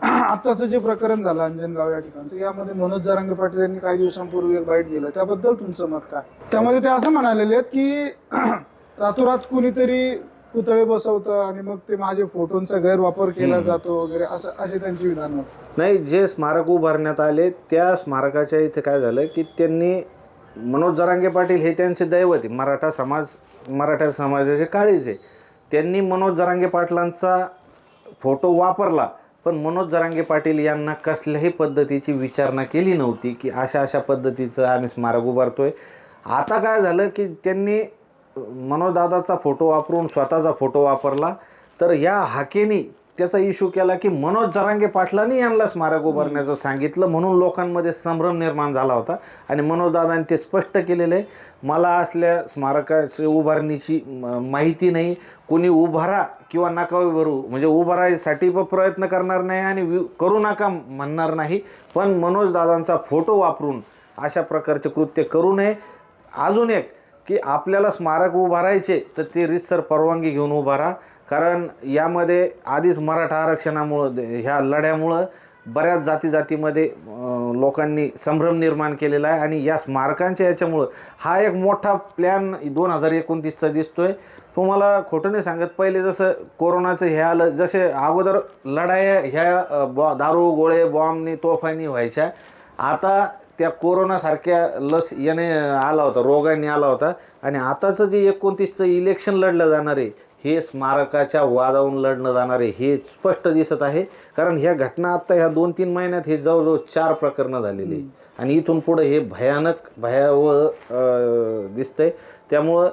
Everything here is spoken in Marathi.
आत्ताचं जे प्रकरण झालं अंजनगाव या ठिकाणचं, यामध्ये मनोज जरांगे पाटील यांनी काही दिवसांपूर्वी एक बाईट दिलं, त्याबद्दल तुमचं मत काय? त्यामध्ये ते असं म्हणालेले आहेत की रातोरात कुणीतरी पुतळे बसवतं आणि मग ते माझे फोटोंचा गैरवापर केला जातो वगैरे, असं असे त्यांची विधान होते. नाही, जे स्मारक उभारण्यात आले त्या स्मारकाच्या इथे काय झालं की त्यांनी मनोज जरांगे पाटील हे त्यांचे दैवत आहे, मराठा समाजाचे काळीज आहे. त्यांनी मनोज जरांगे पाटलांचा फोटो वापरला, पण मनोज जरांगे पाटील यांना कसल्याही पद्धतीची विचारणा केली नव्हती की अशा अशा पद्धतीचं आम्ही स्मारक उभारतोय. आता काय झालं की त्यांनी मनोजदादाचा फोटो वापरून स्वतःचा फोटो वापरला, तर या हाकेनी त्याचा इश्यू केला की मनोज जरांगे पाटलांनी यांना स्मारक उभारण्याचं सांगितलं, म्हणून लोकांमध्ये संभ्रम निर्माण झाला होता. आणि मनोजदादांनी ते स्पष्ट केलेलं आहे, मला असल्या स्मारकाची उभारणीची माहिती नाही, कोणी उभारा किंवा नका उभारू, म्हणजे उभारायसाठी पण प्रयत्न करणार नाही आणि करू नका म्हणणार नाही, पण मनोजदादांचा फोटो वापरून अशा प्रकारचे कृत्य करू नये. अजून एक की आपल्याला स्मारक उभारायचे तर ते रीतसर परवानगी घेऊन उभारा, कारण यामध्ये आधीच मराठा आरक्षणामुळं ह्या लढ्यामुळं बऱ्याच जातीमध्ये लोकांनी संभ्रम निर्माण केलेला आहे. आणि या स्मारकांच्या याच्यामुळं हा एक मोठा प्लॅन 2029चा दिसतोय. तुम्हाला खोटं नाही सांगत, पहिले जसं कोरोनाचं हे आलं, जसे अगोदर लढाया ह्या दारू गोळे बॉम्बनी तोफानी व्हायच्या, आता त्या कोरोनासारख्या लस याने आला होता, रोगाने आला होता. आणि आताचं जे 29चं इलेक्शन लढलं जाणार आहे हे स्मारकाच्या वादावून लढणं जाणार आहे, हे स्पष्ट दिसत आहे. कारण ह्या घटना आत्ता ह्या 2-3 महिन्यात हे जवळजवळ 4 प्रकरणं झालेली आणि इथून पुढे हे भयावह दिसतंय. त्यामुळं